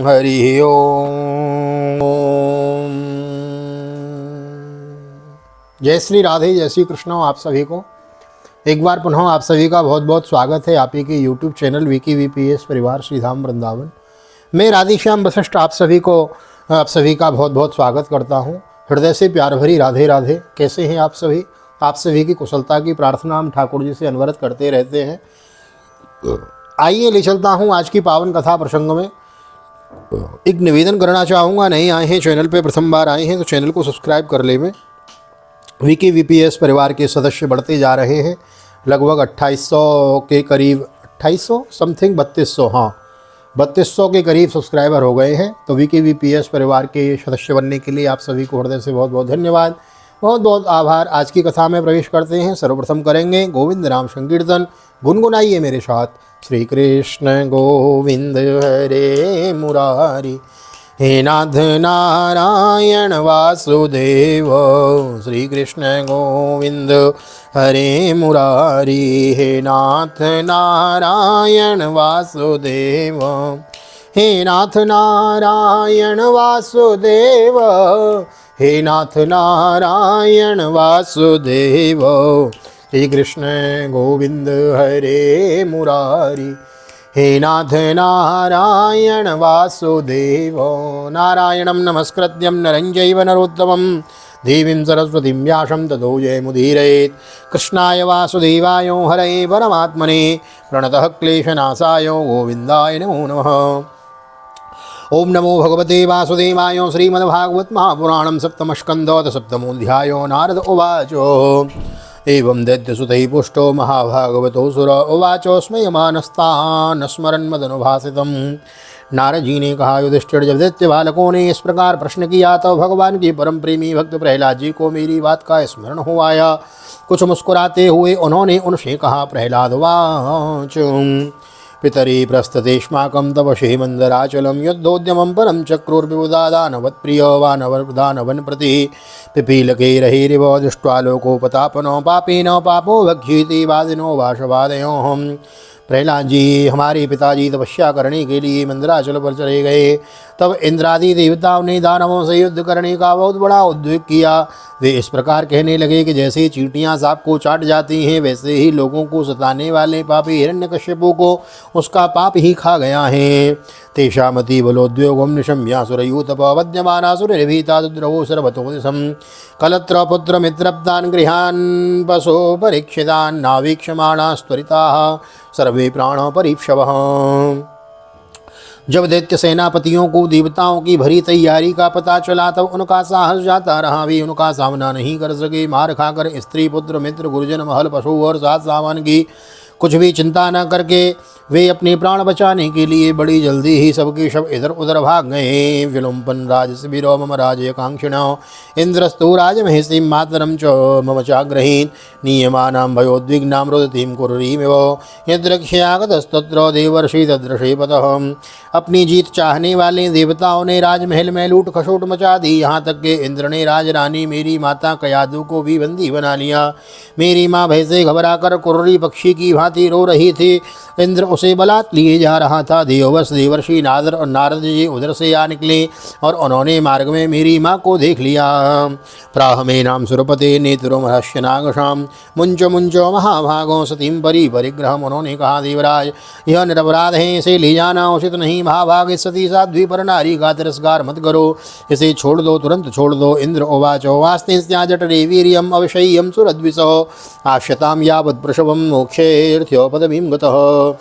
हरि ओम। जय श्री राधे, जय श्री कृष्ण। आप सभी को एक बार पुनः आप सभी का बहुत बहुत स्वागत है आप ही के YouTube चैनल विकी वीपीएस परिवार श्रीधाम वृंदावन। मैं राधेश्याम वशिष्ठ आप सभी का बहुत बहुत स्वागत करता हूँ। हृदय से प्यार भरी राधे राधे। कैसे हैं आप सभी? आप सभी की कुशलता की प्रार्थना हम ठाकुर जी से अनवरत करते रहते हैं। आइए ले चलता हूँ आज की पावन कथा प्रसंग में। एक निवेदन करना चाहूँगा, नए आए हैं चैनल पे, प्रथम बार आए हैं तो चैनल को सब्सक्राइब कर ले। में विकी वीपीएस परिवार के सदस्य बढ़ते जा रहे हैं, लगभग 2800 के करीब, 2800 समथिंग 3200, हाँ 3200 के करीब सब्सक्राइबर हो गए हैं। तो विकी वीपीएस परिवार के सदस्य बनने के लिए आप सभी को हृदय से बहुत बहुत धन्यवाद, बहुत बहुत आभार। आज की कथा में प्रवेश करते हैं। सर्वप्रथम करेंगे गोविंद नाम संकीर्तन। गुनगुनाइए मेरे साथ। श्री कृष्ण गोविंद हरे मुरारी, हे नाथ नारायण वासुदेव। श्री कृष्ण गोविंद हरे मुरारी, हे नाथ नारायण वासुदेव। हे नाथ नारायण वासुदेव, हे नाथ नारायण वासुदेव। श्री कृष्ण गोविंद हरे मुरारी, हे नाथ नारायण वासुदेव। नारायणं नमस्कृत्यं नरं चैव नरोत्तमं देवीं सरस्वतीं व्यासं ततो जयमुदीरयेत्। कृष्णाय वासुदेवाय हरये परमात्मने प्रणतः क्लेशनाशाय गोविन्दाय नमो नमः। ओम नमो भगवते वासुदेवाय। श्रीमद्भागवत महापुराणं सप्तमस्कन्धः सप्तमोऽध्यायो। नारद उवाच एवं दैत्यसुतैः पुष्टो महाभागवतो सुर उवाच स्मयमानस्तान् स्मरन् मदनुभासितं। नारद जी ने कहा, युधिष्ठिर, जब दैत्य बालकों ने इस प्रकार प्रश्न किया तो भगवान के परम प्रेमी भक्त प्रहलाद जी को मेरी बात का स्मरण हो आया। कुछ मुस्कुराते हुए उन्होंने उनसे कहा, प्रहलाद वाच पितरी प्रस्ततेष्माकं तपसे मंदराचलं युद्धोद्यमं परं चक्रुर्विबुधा दानवत्प्रिय वानवदानवन् प्रति पिपीलके रहिरिव दृष्ट्वा लोकोपतापनो पापेन पापो भक्षीति वादिनो वाशवादयोः। प्रहलाद जी हमारे पिताजी तपस्या करने के लिए मंदराचल पर चले गए। तब इंद्रादि देवताओं ने दानवों से युद्ध करने का बहुत बड़ा उद्योग किया। वे इस प्रकार कहने लगे कि जैसे चींटियां सांप को चाट जाती हैं, वैसे ही लोगों को सताने वाले पापी हिरण्यकश्यपु को उसका पाप ही खा गया है। तेषामति बलोद्योगम निशम्यासुरयूतपवद्यमानासुरभीता दुद्रवो सर्वतो दिशं कलत्र पुत्र मित्रप्तान् गृहान् पशो परीक्षितान् नावीक्षमाणास्त्वरिताः सर्वे प्राण परीक्षवः। जब दैत्य सेनापतियों को देवताओं की भरी तैयारी का पता चला तब उनका साहस जाता रहा। वे उनका सामना नहीं कर सके। मार खाकर स्त्री पुत्र मित्र गुरुजन महल पशु और साथ सामान की कुछ भी चिंता न करके वे अपने प्राण बचाने के लिए बड़ी जल्दी ही सबके सब इधर उधर भाग गए। विलुम्पन राजशिबिरो मम राज्यकांक्षिणो इंद्रस्तु राजमहेशीं मातरं च मम चाग्रहीन् नीयमानां भयोद्विग्नां रुदतीं कुर्रीमिव यद्रक्ष्यागतस्तत्र देवर्षि तदृषेपतः। अपनी जीत चाहने वाले देवताओं ने राजमहल में लूट खसोट मचा दी। यहाँ तक कि इंद्र ने राजरानी मेरी माता कयादु को भी बंदी बना लिया। मेरी माँ भय से घबराकर कुर्री पक्षी की भांति रो रही थी। इंद्र उसे बलात् लिए जा रहा था। देववश देवर्षि नारद और नारद जी उधर से आ निकले और उन्होंने मार्ग में मेरी माँ को देख लिया। प्राह मे नाम सुरपते नेत्रो रहस्यनागशाम मुंचो मुंचो महाभागो सतीम परी परिग्रहम। उन्होंने कहा, देवराज यह निरपराध है, इसे ले जाना उचित नहीं। महाभाग इस सती साध्वी पर नारी का तिरस्कार मत करो, इसे छोड़ दो, तुरंत छोड़ दो। इंद्र उवाचो वास्ते जठरे वीर्यम अवशय्यम सुरद्विषो आश्यताम यावत् प्रसवम मोक्षेर्थ्यो पदवीं गतः।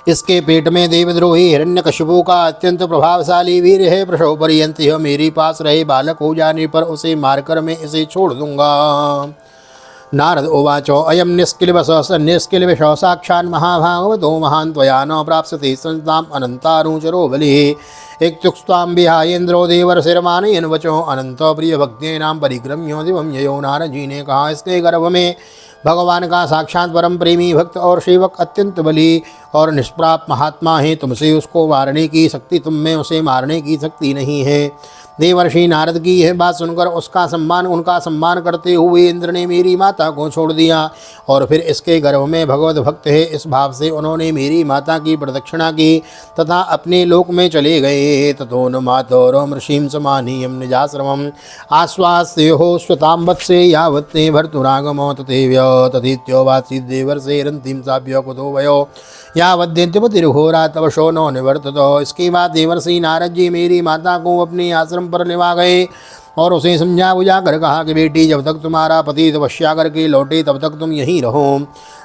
इसके पेट में देवद्रोही हिरण्यकशिपु का अत्यंत प्रभावशाली वीर है। प्रसव पर्यंत यह मेरे पास रहे, बालक हो जाने पर उसे मारकर मैं इसे छोड़ दूंगा। नारद उवाचो अयं निष्किलविषो साक्षान् महाभागवतो महान् त्वया न प्राप्स्यते संताम् अनन्तारुचरो बलिः। इत्युक्त्वां विहायेन्द्रो देवर्षिर्मानयन् वचो अनंत प्रिय भक्तेनां परिक्रम्यो दिवं ययो। नारद जी ने कहा, इसके गर्भ में भगवान का साक्षात परम प्रेमी भक्त और सेवक अत्यंत बली और निष्प्राप महात्मा है। तुमसे उसको मारने की शक्ति, तुम में उसे मारने की शक्ति नहीं है। देवर्षि नारद की यह बात सुनकर उनका सम्मान करते हुए इंद्र ने मेरी माता को छोड़ दिया और फिर इसके गर्भ में भगवत भक्त है इस भाव से उन्होंने मेरी माता की प्रदक्षिणा की तथा अपने लोक में चले गए। ततो न मातोरम ऋषिं समानीयं निजाश्रमम् आश्वास्यो स्वतां वत्से यावत्ते भर्तुरागमो तथेत्योवासी देवर्षे रन्तिं साभ्य कुतो वयो यावद्यंत्यपतिर्घोरा तव शो नो निवर्तत। इसके बाद देवर्षि नारद जी मेरी माता को अपने आश्रम पर लेवा गए और उसे समझा बुझा कर कहा कि बेटी, जब तक तुम्हारा पति तपस्या करके लौटे तब तक तुम यहीं रहो।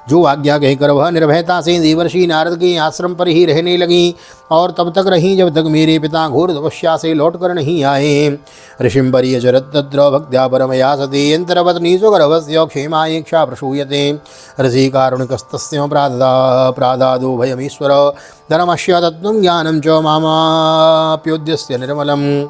जो आज्ञा कहकर वह निर्भयता से देवर्षि नारद के आश्रम पर ही रहने लगी और तब तक रहीं जब तक मेरे पिता घोर तपस्या से लौट कर नहीं आए। ऋषिम्बरी चरत तत्र भक्त्या परमया सती यंत्रपत्नीषु गर्भस्य क्षेमायेक्षा प्रसूयते ऋषि कारुणिकस्तस्य प्रादादो भयमीश्वर धर्मस्य तत्त्वं ज्ञानं च मामाप्योद्यस्य निर्मलम्।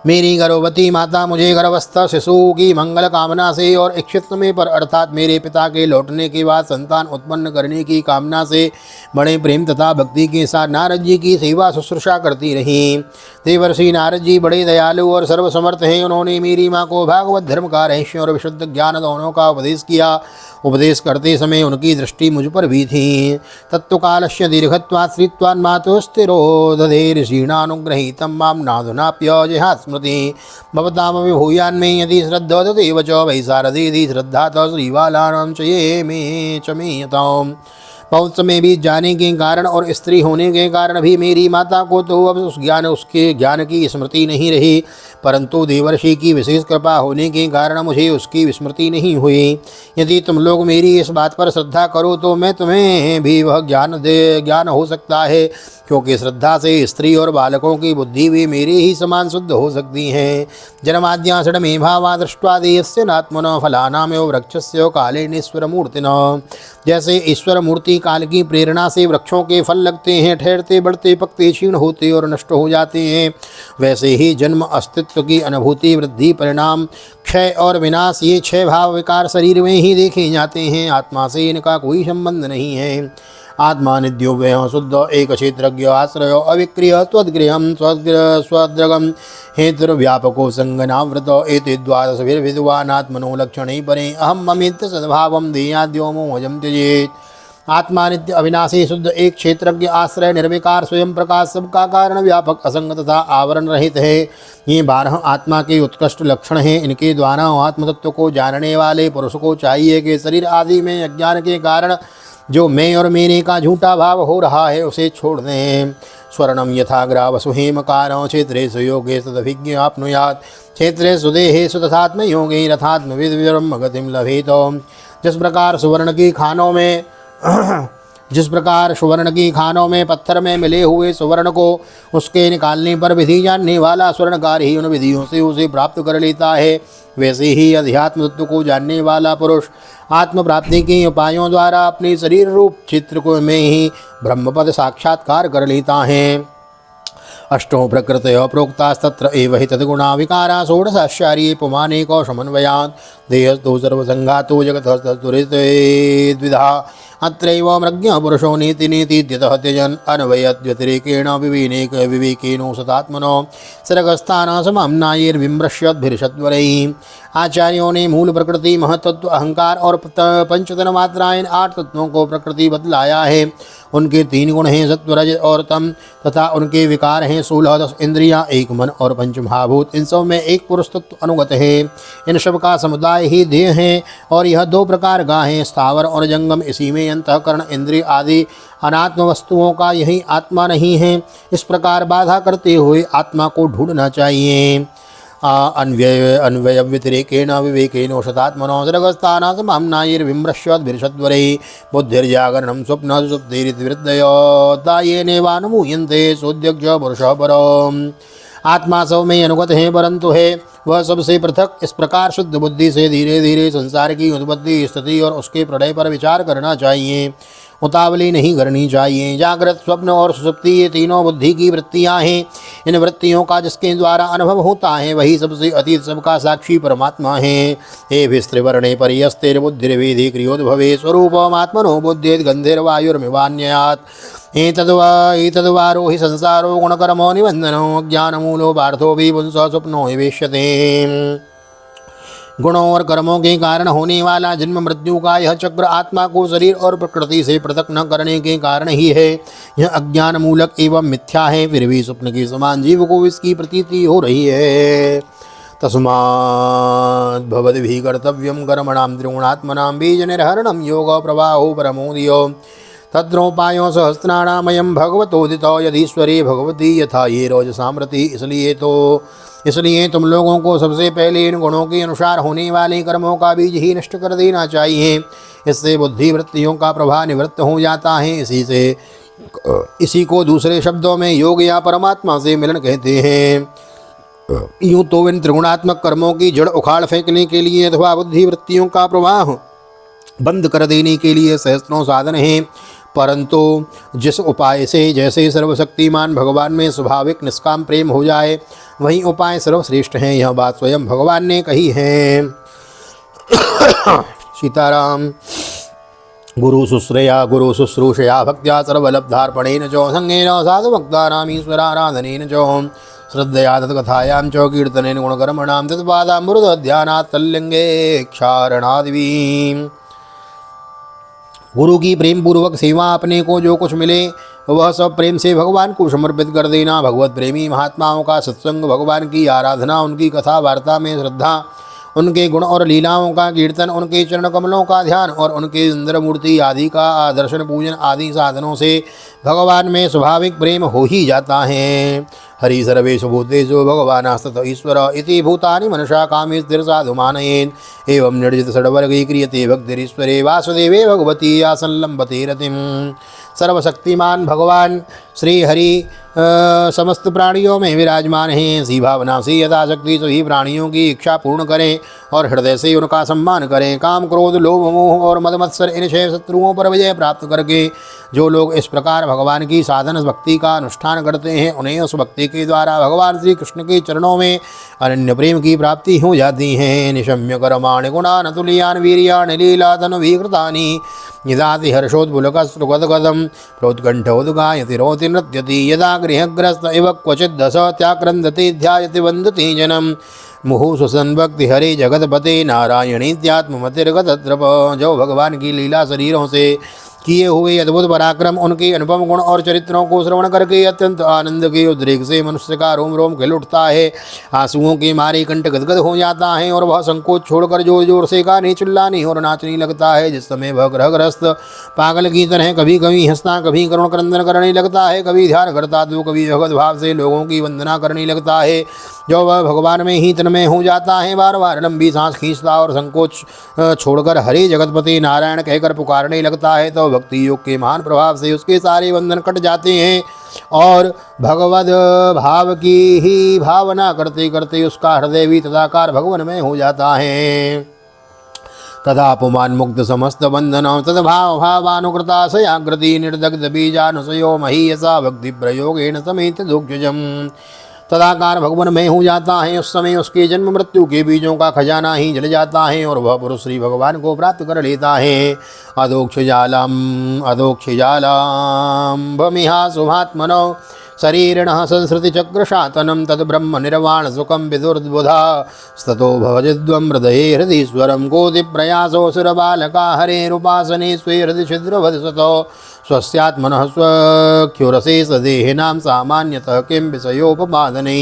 मेरी गर्भवती माता मुझे गर्भस्थ शिशु की मंगल कामना से और इच्छित समय पर अर्थात मेरे पिता के लौटने के बाद संतान उत्पन्न करने की कामना से बड़े प्रेम तथा भक्ति के साथ नारद जी की सेवा शुश्रूषा करती रही। देवर्षि नारद जी बड़े दयालु और सर्वसमर्थ हैं। उन्होंने मेरी माँ को भागवत धर्म का रहस्य और विशुद्ध ज्ञान दोनों का उपदेश किया। उपदेश करते समय उनकी दृष्टि मुझ पर भी थी। तत्वकालस्य दीर्घत्वात् श्रीत्वान् मातुः स्थिरो दधे ऋषीणानुग्रहीतं मां नाधुनाप्यजहात् स्मृति भवतामपि भूयान्मे यदि श्रद्धा तदेव च वै शारदेति श्रद्धा त श्रीबालानां च ये मे च मेयताम्। बहुत समय बीत जाने के कारण और स्त्री होने के कारण भी मेरी माता को तो अब उसके ज्ञान की स्मृति नहीं रही, परंतु देवर्षि की विशेष कृपा होने के कारण मुझे उसकी विस्मृति नहीं हुई। यदि तुम लोग मेरी इस बात पर श्रद्धा करो तो मैं तुम्हें भी वह ज्ञान हो सकता है, क्योंकि श्रद्धा से स्त्री और बालकों की बुद्धि भी मेरे ही समान शुद्ध हो सकती हैं। जन्माद्याषडमे भावा दृष्ट्वा देयस्य नात्मनो फलानामेव वृक्षस्य कालेनेश्वर मूर्तिना। जैसे ईश्वर मूर्ति काल की प्रेरणा से वृक्षों के फल लगते हैं, ठहरते बढ़ते पकते क्षीण होते और नष्ट हो जाते हैं, वैसे ही जन्म अस्तित्व की अनुभूति वृद्धि परिणाम क्षय और विनाश ये 6 भाव विकार शरीर में ही देखे जाते हैं। आत्मा से इनका कोई संबंध नहीं है। आत्मा निद्योव्यय शुद्ध एक क्षेत्रज्ञ आश्रय अविक्रिय त्वद्गृहं स्वद्रगम हेतुर्व्यापको संगनावृत एते द्वादश विद्वान् आत्मनो लक्षणे परे अहम ममित्य सद्भावं देयाद्यो मोहजं त्यजेत्। आत्मा नित्य अविनाशी शुद्ध एक क्षेत्रज्ञ आश्रय निर्विकार स्वयं प्रकाश सबका कारण व्यापक असंग तथा आवरण रहित है। ये 12 आत्मा के उत्कृष्ट लक्षण हैं। इनके द्वारा आत्मतत्व को जानने वाले पुरुष को चाहिए कि शरीर आदि में अज्ञान के कारण जो मैं और मेरे का झूठा भाव हो रहा है उसे छोड़ दें। स्वर्णम यथाग्रा वसुहेमकारो क्षेत्रे सुयोगे सदभिज्ञ आपनुयात् क्षेत्रे सुदेहे सुतथात्म योगे रथात्म विद्ब्रह्म गतिम लभेत। जिस प्रकार सुवर्ण की खानों में पत्थर में मिले हुए सुवर्ण को उसके निकालने पर विधि जानने वाला स्वर्णकार ही उन विधियों से उसे प्राप्त कर लेता है, वैसे ही अध्यात्म तत्व को जानने वाला पुरुष आत्म प्राप्ति के उपायों द्वारा अपने शरीर रूप चित्र को में ही ब्रह्मपद साक्षात्कार कर लेता है। अष्टो प्रकृतय प्रोक्तास्तत्र एव हि तद्गुणा विकारा षोडशाश्चार्ये पुमानेको समन्वयात् देहस्थो सर्वसंघातो जगतस्तुरिद्विधा अत्रैव मृज्ञ पुरुषो नीति नीतिद्यतः त्यजन् अन्वयद्व्यतिरेकेण विवेकेनो सतात्मनो सर्गस्थान समाम्नायैर्विमृश्यद्भिर्षद्वरैः। आचार्यों ने मूल प्रकृति महतत्व अहंकार और पंचतन मात्राएं 8 तत्वों को प्रकृति बतलाया है। उनके 3 गुण हैं सत्व रज और तम तथा उनके विकार हैं 16 10 इंद्रियां 1 मन और 5 महाभूत। इन सब में एक पुरुष तत्व अनुगत है। इन सब का समुदाय ही देह है और यह 2 प्रकार का है, स्थावर और जंगम। इसी में अंतःकरण इंद्रिय आदि अनात्म वस्तुओं का यही आत्मा नहीं है। इस प्रकार बाधा करते हुए आत्मा को ढूंढना चाहिए। अन्वय व्यतिरेकेण विवेकेनो शतात्मनो सर्गस्थान समाम्नायैर्विमृश्यद्भिर्षद्वरैः बुद्धिर्जागरणं स्वप्न सुप्तिरितिवृद्धयोदायेनैवानुभूयन्ते सोऽध्यक्ष पुरुषः परम्। आत्मा सब में अनुगत है, परंतु है वह सबसे पृथक। इस प्रकार शुद्ध बुद्धि से धीरे धीरे संसार की उत्पत्ति स्थिति और उसके प्रलय पर विचार करना चाहिए, उतावली नहीं करनी चाहिए। जागृत स्वप्न और सुषुप्ति ये तीनों बुद्धि की वृत्तियां हैं। इन वृत्तियों का जिसके द्वारा अनुभव होता है वही सबसे अतीत सबका साक्षी परमात्मा है। हे विस्त्रिवर्णे परियस्तेर्बुद्धिर्वेदी क्रियोद्भवे स्वरूपमात्मनो बुद्धेद गंधेर्वायुर्मिवान्यात्। एतद्वारो हि संसारो गुणकर्मो निबंधनो ज्ञानमूलो पार्थो भी पुंसः स्वप्नो विवेश्यते। गुणों और कर्मों के कारण होने वाला जन्म मृत्यु का यह चक्र आत्मा को शरीर और प्रकृति से पृथक न करने के कारण ही है। यह अज्ञान मूलक एवं मिथ्या है, फिर भी स्वप्न के समान जीव को इसकी प्रतीति हो रही है। तस्माद् भवद्भिः कर्तव्यं कर्मणां त्रिगुणात्मनां बीजनिर्हरणं योग प्रवाहो परमोदयो तत्रोपायो सहस्राणामयं भगवतोदितो यदीश्वरे भगवती यथा ये रोजसामृति। इसलिए तुम लोगों को सबसे पहले इन गुणों के अनुसार होने वाले कर्मों का बीज ही नष्ट कर देना चाहिए। इससे बुद्धि वृत्तियों का प्रभाव निवृत्त हो जाता है। इसी को दूसरे शब्दों में योग या परमात्मा से मिलन कहते हैं। यूँ तो इन त्रिगुणात्मक कर्मों की जड़ उखाड़ फेंकने के लिए अथवा बुद्धि वृत्तियों का प्रवाह बंद कर देने के लिए सहस्त्रों साधन हैं, परंतु जिस उपाय से जैसे सर्वशक्तिमान भगवान में स्वाभाविक निष्काम प्रेम हो जाए वही उपाय सर्वश्रेष्ठ हैं। यह बात स्वयं भगवान ने कही है। सीताराम। गुरु शुश्रया गुरु शुश्रूषया भक्त्या सर्वलब्धार्पणेन च संगेन साधुभक्तानां ईश्वराराधनेन च श्रद्धया तत्कथायां च कीर्तनेन गुणकर्मणां तत्पादामृतध्यानात् तल्लिंगे क्षारणादिवीं। गुरु की प्रेम पूर्वक सेवा, अपने को जो कुछ मिले वह सब प्रेम से भगवान को समर्पित कर देना, भगवत प्रेमी महात्माओं का सत्संग, भगवान की आराधना, उनकी कथा वार्ता में श्रद्धा, उनके गुण और लीलाओं का कीर्तन, उनके चरण कमलों का ध्यान और उनके सुंदर मूर्ति आदि का दर्शन पूजन आदि साधनों से भगवान में स्वाभाविक प्रेम हो ही जाता है। हरि सर्वेषु भूतेषु भगवानास्तत ईश्वर इति भूतानि मनसा कामे स्थिर साधु मानयेत् एवं निर्जित षड्वर्गे क्रियते भक्तिरीश्वरे वासुदेवे भगवती या संलंबते रतिम। सर्वशक्तिमान भगवान श्री हरि समस्त प्राणियों में विराजमान हैं। इसी भावना से यथाशक्ति सभी प्राणियों की इच्छा पूर्ण करें और हृदय से उनका सम्मान करें। काम क्रोध लोभ मोह और मद मत्सर इन 6 शत्रुओं पर विजय प्राप्त करके जो लोग इस प्रकार भगवान की साधन भक्ति का अनुष्ठान करते हैं उन्हें उस भक्ति के द्वारा भगवान श्री कृष्ण के चरणों में अनन्य प्रेम की प्राप्ति हो जाती है। निशम्य कर्माणि गुणान् तुल्यान् वीर्याणि लीलातनुभिकृतानि यदाति हर्षोद्बुलकस्रुगदगदं प्रोत्कण्ठोद्गायति रोति नृत्यति यदा गृहग्रस्त इव क्वचिद्दश त्याक्रन्दति ध्यायति वन्दति जनम् मुहुः स्वसन्भक्ति हरे जगतपते नारायणीत्यात्ममतिर्गतद्रव। जो भगवान की लीला शरीरों से किए हुए अद्भुत पराक्रम, उनके अनुपम गुण और चरित्रों को श्रवण करके अत्यंत आनंद के उद्रेक से मनुष्य का रोम रोम खिल उठता है, आंसुओं के मारे कंठ गदगद हो जाता है और वह संकोच छोड़कर जोर जोर से गाने चिल्लाने और नाचने लगता है। जिस समय वह ग्रहग्रस्त पागल की तरह कभी कभी हंसना, कभी करुण क्रंदन करने लगता है, कभी ध्यान करता तो कभी भगवत भाव से लोगों की वंदना करने लगता है। जो वह भगवान में ही तन्मय हो जाता है, बार बार लंबी सांस खींचता और संकोच छोड़कर हरे जगतपति नारायण कहकर पुकारने लगता है, तो भक्ति योग के महान प्रभाव से उसके सारे बंधन कट जाते हैं और भगवद भाव की ही भावना करते करते उसका हृदय भी तदाकार भगवान में हो जाता है। तथा पुमान मुक्त समस्त बंधन तदभाव भावानुकृता सयाकृति निर्दग्ध बीजानुसयो महीयसा भक्ति प्रयोगेण समेत दुग्धजम। तदाकार भगवान में हो जाता है। उस समय उसके जन्म मृत्यु के बीजों का खजाना ही जल जाता है और वह पुरुष श्री भगवान को प्राप्त कर लेता है। अधोक्षजालाम भमिहा शुभात्मनो शरीरिणः संसृति चक्रशातनं तद्ब्रह्म निर्वाण सुखं विदुर्बुधा स्ततो भवजिद्वं हृदये हृदीश्वरं कोटि प्रयासो सुरबालका हरेरुपासने स्वे हृदि छिद्रवदसतो स्वस्यात्मनः स्वख्युरशेष देहिनां सामान्यतः किं विषयोपपादने।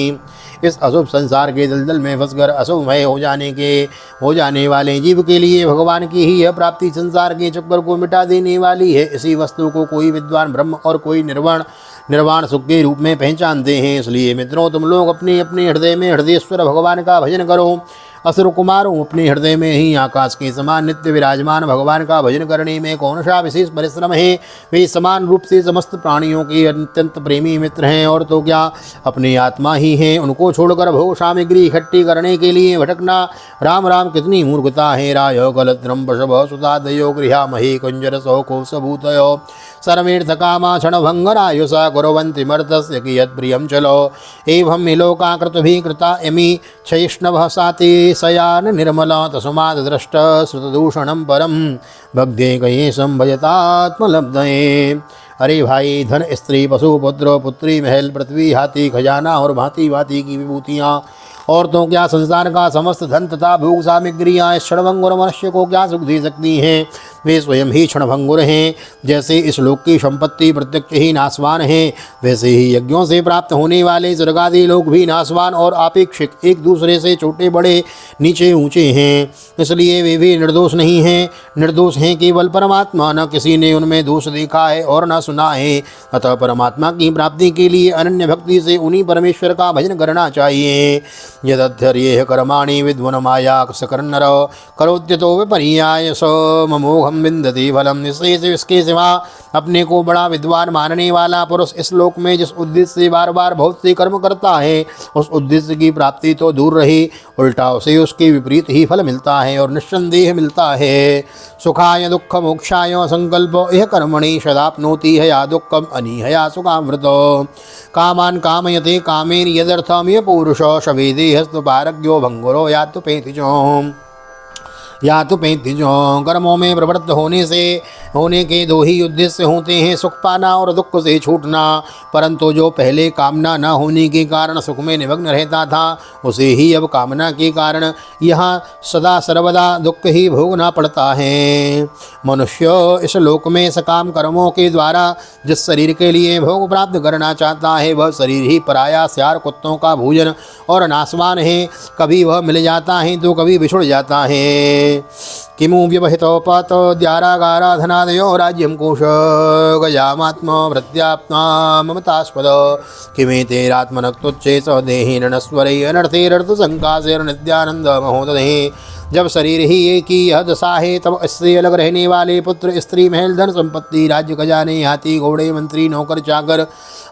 इस अशुभ संसार के दलदल में फंसकर अशुभमय हो जाने वाले जीव के लिए भगवान की ही यह प्राप्ति संसार के चक्कर को मिटा देने वाली है। इसी वस्तु को कोई विद्वान ब्रह्म और कोई निर्वाण सुख के रूप में पहचानते हैं। इसलिए मित्रों, तुम लोग अपने अपने हृदय में हृदयेश्वर भगवान का भजन करो। असुर कुमारों, अपने हृदय में ही आकाश के समान नित्य विराजमान भगवान का भजन करने में कौन सा विशेष परिश्रम है। वे समान रूप से समस्त प्राणियों के अत्यंत प्रेमी मित्र हैं और तो क्या अपनी आत्मा ही हैं। उनको छोड़कर भोग सामग्री इकट्ठी करने के लिए भटकना राम राम कितनी मूर्खता है। रायो कलत्रम पशव सुतादयो गृहा मही कुंजर सौको सबूतयो सर्वेर्थ कामा क्षण भंगरायुषा कुर्वन्ति मर्तस्य कियत् प्रियं चलो एवं लोकाकृत भी कृता यमी क्षयिष्णवः साति सयान निर्मला तस्मात् दृष्ट श्रुतदूषणं परम भग्धे कये संभजतात्मलब्धये। अरे भाई, धन, स्त्री, पशु, पुत्र, पुत्री, महल, पृथ्वी, हाथी, खजाना और भांति भांति की विभूतियाँ, और तो क्या संसार का समस्त धन तथा भोग सामग्रियाँ इस क्षणभंगुर मनुष्य को क्या सुख दे सकती हैं। वे स्वयं ही क्षणभंगुर हैं। जैसे इस लोक की संपत्ति प्रत्यक्ष ही नाशवान है, वैसे ही यज्ञों से प्राप्त होने वाले स्वर्गादि लोग भी नाशवान और आपेक्षिक, एक दूसरे से छोटे बड़े नीचे ऊंचे हैं। इसलिए वे भी निर्दोष नहीं हैं। निर्दोष हैं केवल परमात्मा, न किसी ने उनमें दोष देखा है और न सुना है। अतः परमात्मा की प्राप्ति के लिए अनन्य भक्ति से उन्हीं परमेश्वर का भजन करना चाहिए। यदध्यर्ये कर्माणि विद्वन माया सकर्नर करोत्यतो विपर्याय स ममोघम विन्दति फलम। इसके सिवा अपने को बड़ा विद्वान मानने वाला पुरुष इस लोक में जिस उद्देश्य से बार बार बहुत से कर्म करता है, उस उद्देश्य की प्राप्ति तो दूर रही, उल्टा उसे उसके विपरीत ही फल मिलता है और निस्संदेह मिलता है। सुखाय दुख मोक्षाय संकल्प यह कर्मणि सदाप्नोति हया दुःखम अनीहया सुखामृत। कामान कामयते कामेन यदर्थम यह पुरुष शवेदेहस्तु पारज्ञो भंगुरो यातु पैंतीजों। कर्मों में प्रवृत्त होने के दो ही उद्देश्य होते हैं, सुख पाना और दुख से छूटना। परंतु जो पहले कामना न होने के कारण सुख में निमग्न रहता था, उसे ही अब कामना के कारण यहाँ सदा सर्वदा दुख ही भोगना पड़ता है। मनुष्य इस लोक में सकाम कर्मों के द्वारा जिस शरीर के लिए भोग प्राप्त करना चाहता है, वह शरीर ही पराया स्यार कुत्तों का भोजन और नाशवान है। कभी वह मिल जाता है तो कभी बिछुड़ जाता है। किमु व्यवहितोपात द्यारागाराधनादयो राज्यं कोश गजामात्म वृत्त्यात्मा ममतास्पद किमेतेरात्मनक्तुच्चे स देहि नस्वरै अनर्थेरर्थ संकाशेर्नित्यानंद महोदधे। जब शरीर ही एक ही यह दशा है, तब इससे अलग रहने वाले पुत्र, स्त्री, महल, धन संपत्ति, राज्य खजाने, हाथी घोड़े, मंत्री, नौकर चाकर,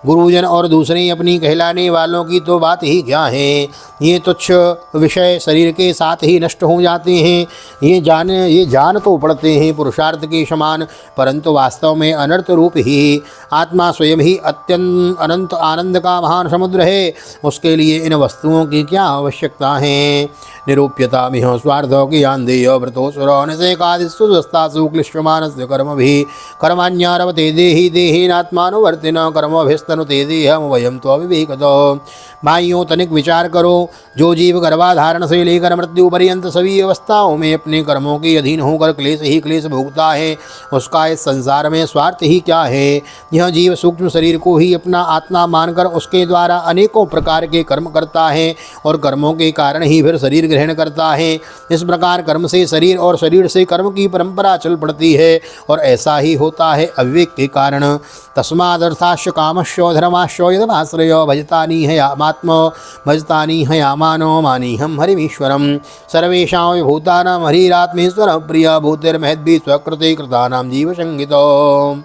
गुरुजन और दूसरे अपनी कहलाने वालों की तो बात ही क्या है। ये तुच्छ विषय शरीर के साथ ही नष्ट हो जाते हैं। ये जान तो पड़ते हैं पुरुषार्थ के समान, परंतु वास्तव में अनर्थ रूप ही। आत्मा स्वयं ही अत्यंत अनंत आनंद का महान समुद्र है। उसके लिए इन वस्तुओं की क्या आवश्यकता है। निरूप्यता मिह स्वार्थो की आंधेय व्रतोसुर निषेकादिस्वस्तासु क्लिष्टमानस्य कर्म भी कर्माण्यारवते देहि देहेनात्मानुवर्तिन कर्मभिस्तनुते देहम वयम तो अविवेकतो। भाइयों, तनिक विचार करो, जो जीव गर्भाधारण से लेकर मृत्यु पर्यंत सभी अवस्थाओं में अपने कर्मों के अधीन होकर क्लेश ही क्लेश भोगता है, उसका इस संसार में स्वार्थ ही क्या है। यह जीव सूक्ष्म शरीर को ही अपना आत्मा मानकर उसके द्वारा अनेकों प्रकार के कर्म करता है और कर्मों के कारण ही फिर शरीर ग्रहण करता है। इस प्रकार कर्म से शरीर और शरीर से कर्म की परंपरा चल पड़ती है और ऐसा ही होता है अविवेक के कारण। तस्मादर्थाश्च कामश्च धर्माश्च यदमाश्रय भजतानि भजतानि हयामानो मानीहं हरिमीश्वरं सर्वेषां विभूतानां हरिरात्मेश्वर प्रिय भूतिर्महद्भिः स्वकृते कृतानां जीवसंगितो।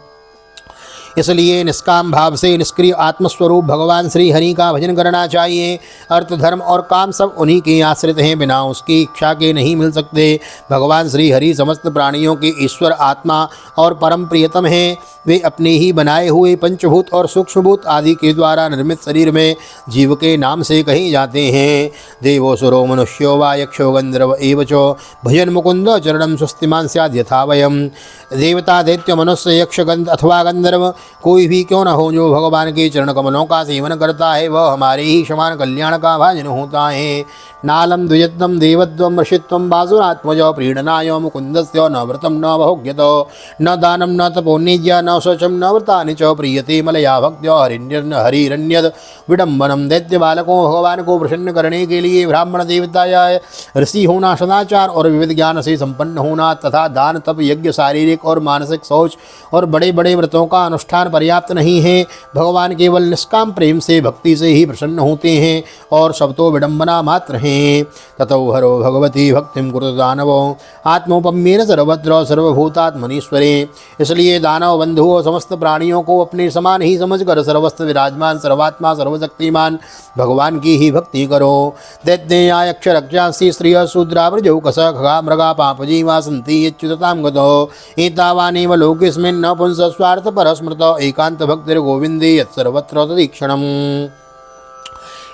इसलिए निष्काम भाव से निष्क्रिय आत्मस्वरूप भगवान श्री हरि का भजन करना चाहिए। अर्थ, धर्म और काम सब उन्हीं के आश्रित हैं, बिना उसकी इच्छा के नहीं मिल सकते। भगवान श्री हरि समस्त प्राणियों के ईश्वर, आत्मा और परम प्रियतम हैं। वे अपने ही बनाए हुए पंचभूत और सूक्ष्मभूत आदि के द्वारा निर्मित शरीर में जीव के नाम से कहे जाते हैं। देवोसुरो मनुष्यो वा यक्षो गंधर्व एव च भजन मुकुंद चरणम स्वस्तिमान स्याद् यथा वयम्। देवता, दैत्य, मनुष्य, यक्ष अथवा गंधर्व कोई भी क्यों न हो, जो भगवान के चरण कमलों का सेवन करता है, वह हमारे ही समान कल्याण का भाजन होता है। नालम द्विजत्वम देवत्वम ऋषित्वम बासुरात्मज प्रीडनाय मुकुंदस्य न व्रतम न भोग्यत न दानम न तपोनिज्य न शौचम न व्रतानि च प्रीयते मलया भक्त्या हरिरण्यद विडम्बनम। दैत्य बालकों, भगवान को प्रसन्न करने के लिए ब्राह्मण, देवता या ऋषि होना, सदाचार और विविध ज्ञान से संपन्न होना तथा दान, तप, यज्ञ, शारीरिक और मानसिक शौच और बड़े बड़े व्रतों का अनुष्ठान पर्याप्त नहीं है। भगवान केवल निष्काम प्रेम से, भक्ति से ही प्रसन्न होते हैं और सब तो विडम्बना मात्र हैं। ततो हरो भगवती भक्तिम कुरुत दानवो आत्मोपम्येन सर्वत्र सर्वभूतात्मनीश्वरे। इसलिए दानव बंधुओं, समस्त प्राणियों को अपने समान ही समझकर सर्वस्व विराजमान, सर्वात्मा, सर्वशक्तिमान भगवान की ही भक्ति करो। दैत्या यक्ष रक्षांसि स्त्रियः शूद्रा व्रजौकस खगा मृगा पापजीवा सन्ति यच्युततां गतो एतावानेव लोकेऽस्मिन् न पुंस स्वार्थ परस्मृत एकांत भक्तिर्गोविन्दे यत्सर्वत्र तदीक्षणम्।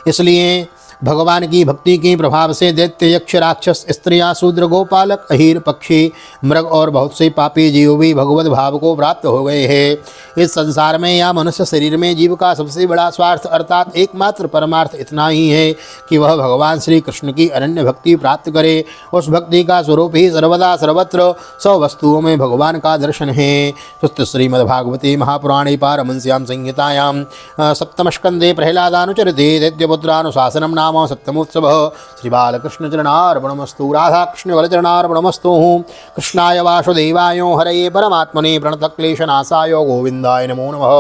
इसलिए भगवान की भक्ति के प्रभाव से दैत्य, यक्ष, राक्षस, स्त्रियां, शूद्र, गोपालक, अहीर, पक्षी, मृग और बहुत से पापी जीव भी भगवत भाव को प्राप्त हो गए हैं। इस संसार में या मनुष्य शरीर में जीव का सबसे बड़ा स्वार्थ अर्थात एकमात्र परमार्थ इतना ही है कि वह भगवान श्री कृष्ण की अनन्य भक्ति प्राप्त करे। उस भक्ति का स्वरूप ही सर्वदा सर्वत्र सब वस्तुओं में भगवान का दर्शन है। सुस्त श्रीमद्भागवते महापुराणे पारमहंस्यां संहितायां सप्तमस्कंदे प्रह्लादानुचरिते दैत्यपुत्रानुशासनं नाम सप्तमोत्सवः। श्री बालकृष्णचरणार्पणमस्तु। राधाकृष्णवलचरणार्पणमस्तु। कृष्णाय वासुदेवाय हरये परमात्मने प्रणतक्लेशनाशाय गोविन्दाय नमो नमः।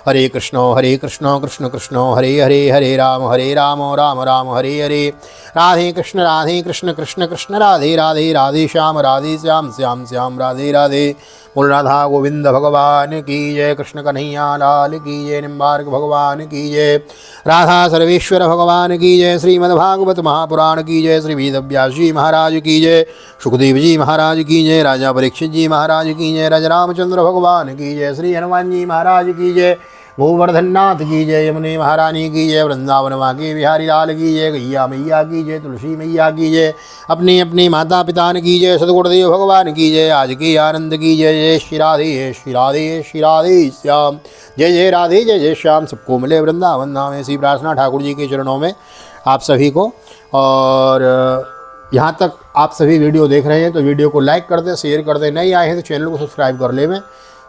हरे कृष्ण कृष्ण कृष्ण हरे हरे, हरे राम राम राम हरे हरे। राधे कृष्ण कृष्ण कृष्ण राधे राधे, राधे श्याम श्याम श्याम राधे राधे। बोल राधा गोविंद भगवान की जय, कृष्ण कन्हैया लाल की जय, निम्बार्क भगवान की जय, राधा सर्वेश्वर भगवान की जय, श्रीमद्भागवत महापुराण की जय, श्री वेदव्यास जी महाराज की जय, सुखदेव जी महाराज की जय, राजा परीक्षित जी महाराज की जय, राजा रामचंद्र भगवान की जय, श्री हनुमान जी महाराज की जय, गोवर्धननाथ की जय, यमुने महारानी की जय, वृंदावन वाके बिहारी लाल की जय, गैया मैया की जय, तुलसी मैया की जय, अपने अपने माता पिता की जय, सदगुरुदेव भगवान की जय, आज के आनंद की जय। जय श्री राधे श्री राधे श्री राधे श्याम, जय जय राधे जय जय श्याम। सबको मिले वृंदावन धाम। ऐसी प्रार्थना ठाकुर जी के चरणों में आप सभी को। और यहाँ तक आप सभी वीडियो देख रहे हैं तो वीडियो को लाइक कर दें, शेयर कर दें, नहीं आए हैं तो चैनल को सब्सक्राइब कर लें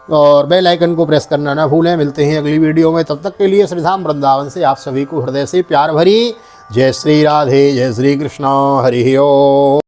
और बेल आइकन को प्रेस करना ना भूलें। मिलते हैं अगली वीडियो में, तब तक के लिए श्रीधाम वृंदावन से आप सभी को हृदय से प्यार भरी जय श्री राधे, जय श्री कृष्ण, हरि ओम।